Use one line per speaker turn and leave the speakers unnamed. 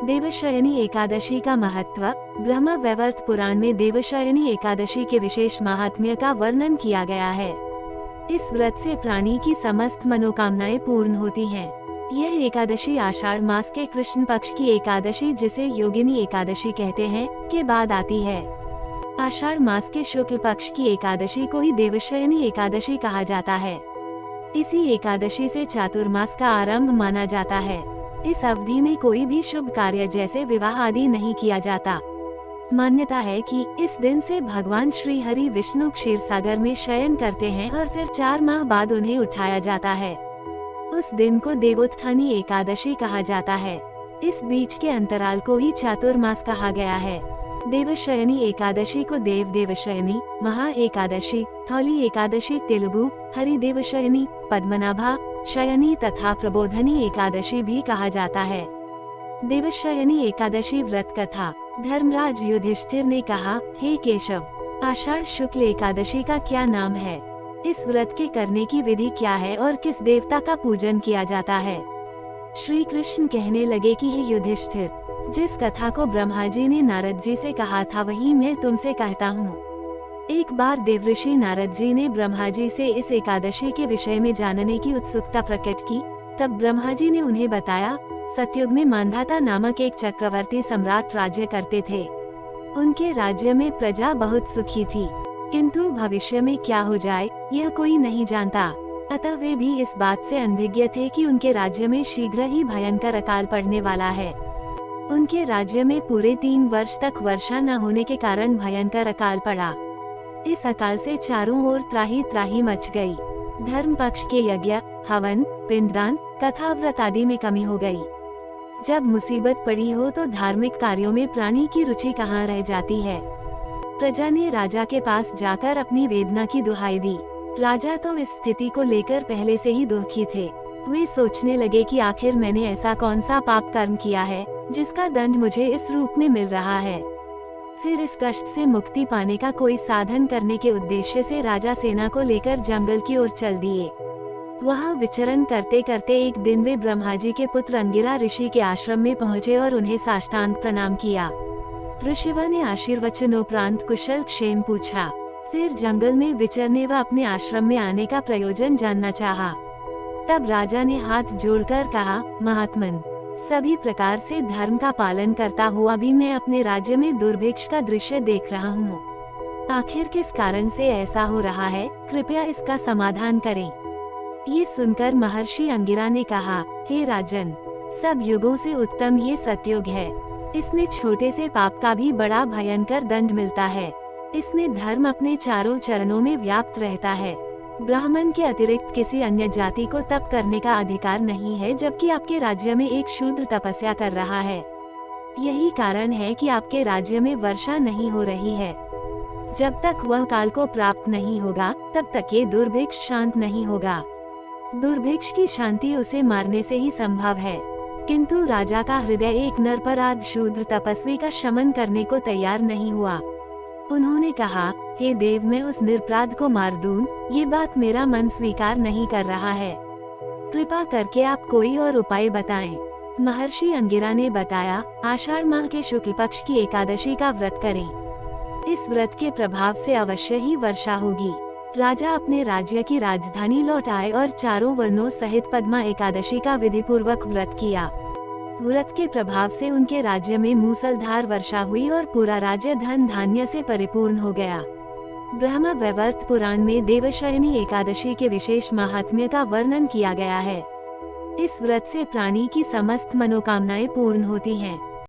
देवशयनी एकादशी का महत्व। ब्रह्म वैवर्त पुराण में देवशयनी एकादशी के विशेष महात्म्य का वर्णन किया गया है। इस व्रत से प्राणी की समस्त मनोकामनाएं पूर्ण होती हैं। यह एकादशी आषाढ़ मास के कृष्ण पक्ष की एकादशी, जिसे योगिनी एकादशी कहते हैं, के बाद आती है। आषाढ़ मास के शुक्ल पक्ष की एकादशी को ही देवशयनी एकादशी कहा जाता है। इसी एकादशी से चातुर्मास का आरंभ माना जाता है। इस अवधि में कोई भी शुभ कार्य जैसे विवाह आदि नहीं किया जाता। मान्यता है कि इस दिन से भगवान श्री हरि विष्णु क्षीरसागर में शयन करते हैं और फिर 4 माह बाद उन्हें उठाया जाता है। उस दिन को देवोत्थानी एकादशी कहा जाता है। इस बीच के अंतराल को ही चातुर्मास कहा गया है। देवशयनी एकादशी को देव देवशयनी, महा एकादशी, थौली एकादशी तेलुगु, हरि देवशयनी, पद्मनाभा शयनी तथा प्रबोधनी एकादशी भी कहा जाता है। देवशयनी एकादशी व्रत कथा। धर्मराज युधिष्ठिर ने कहा, हे केशव, आषाढ़ शुक्ल एकादशी का क्या नाम है? इस व्रत के करने की विधि क्या है और किस देवता का पूजन किया जाता है? श्री कृष्ण कहने लगे कि हे युधिष्ठिर, जिस कथा को ब्रह्मा जी ने नारद जी से कहा था वही मैं तुमसे कहता हूँ। एक बार देवऋषि नारद जी ने ब्रह्मा जी से इस एकादशी के विषय में जानने की उत्सुकता प्रकट की। तब ब्रह्मा जी ने उन्हें बताया, सतयुग में मांधाता नामक एक चक्रवर्ती सम्राट राज्य करते थे। उनके राज्य में प्रजा बहुत सुखी थी, किंतु भविष्य में क्या हो जाए यह कोई नहीं जानता। अतः वे भी इस बात से अनभिज्ञ थे कि उनके राज्य में शीघ्र ही भयंकर अकाल पड़ने वाला है। उनके राज्य में पूरे 3 वर्ष तक वर्षा न होने के कारण भयंकर अकाल पड़ा। इस अकाल से चारों ओर त्राही त्राही मच गई। धर्म पक्ष के यज्ञ, हवन, पिंडदान, कथा व्रत आदि में कमी हो गई। जब मुसीबत पड़ी हो तो धार्मिक कार्यों में प्राणी की रुचि कहाँ रह जाती है। प्रजा ने राजा के पास जाकर अपनी वेदना की दुहाई दी। राजा तो इस स्थिति को लेकर पहले से ही दुखी थे। वे सोचने लगे कि आखिर मैंने ऐसा कौन सा पाप कर्म किया है जिसका दंड मुझे इस रूप में मिल रहा है। फिर इस कष्ट से मुक्ति पाने का कोई साधन करने के उद्देश्य से राजा सेना को लेकर जंगल की ओर चल दिए। वहां विचरण करते करते एक दिन वे ब्रह्मा जी के पुत्र अंगिरा ऋषि के आश्रम में पहुंचे और उन्हें साष्टांग प्रणाम किया। ऋषिवा ने आशीर्वचनोपरांत कुशल क्षेम पूछा। फिर जंगल में विचरने व अपने आश्रम में आने का प्रयोजन जानना चाहा। तब राजा ने हाथ जोड़कर कहा, महात्मन, सभी प्रकार से धर्म का पालन करता हुआ भी मैं अपने राज्य में दुर्भिक्ष का दृश्य देख रहा हूँ। आखिर किस कारण से ऐसा हो रहा है, कृपया इसका समाधान करें। ये सुनकर महर्षि अंगिरा ने कहा, हे राजन, सब युगों से उत्तम ये सतयुग है। इसमें छोटे से पाप का भी बड़ा भयंकर दंड मिलता है। इसमें धर्म अपने चारों चरणों में व्याप्त रहता है। ब्राह्मण के अतिरिक्त किसी अन्य जाति को तप करने का अधिकार नहीं है, जबकि आपके राज्य में एक शूद्र तपस्या कर रहा है। यही कारण है कि आपके राज्य में वर्षा नहीं हो रही है। जब तक वह काल को प्राप्त नहीं होगा तब तक ये दुर्भिक्ष शांत नहीं होगा। दुर्भिक्ष की शांति उसे मारने से ही संभव है, किंतु राजा का हृदय एक निरपराध शूद्र तपस्वी का शमन करने को तैयार नहीं हुआ। उन्होंने कहा, हे देव, मैं उस निरपराध को मार दूं, ये बात मेरा मन स्वीकार नहीं कर रहा है। कृपा करके आप कोई और उपाय बताएं। महर्षि अंगिरा ने बताया, आषाढ़ माह के शुक्ल पक्ष की एकादशी का व्रत करें। इस व्रत के प्रभाव से अवश्य ही वर्षा होगी। राजा अपने राज्य की राजधानी लौट आए और चारों वर्णों सहित पद्मा एकादशी का विधि पूर्वक व्रत किया। व्रत के प्रभाव से उनके राज्य में मूसलधार वर्षा हुई और पूरा राज्य धन धान्य से परिपूर्ण हो गया। ब्रह्म वैवर्त पुराण में देवशयनी एकादशी के विशेष महात्म्य का वर्णन किया गया है। इस व्रत से प्राणी की समस्त मनोकामनाएं पूर्ण होती हैं।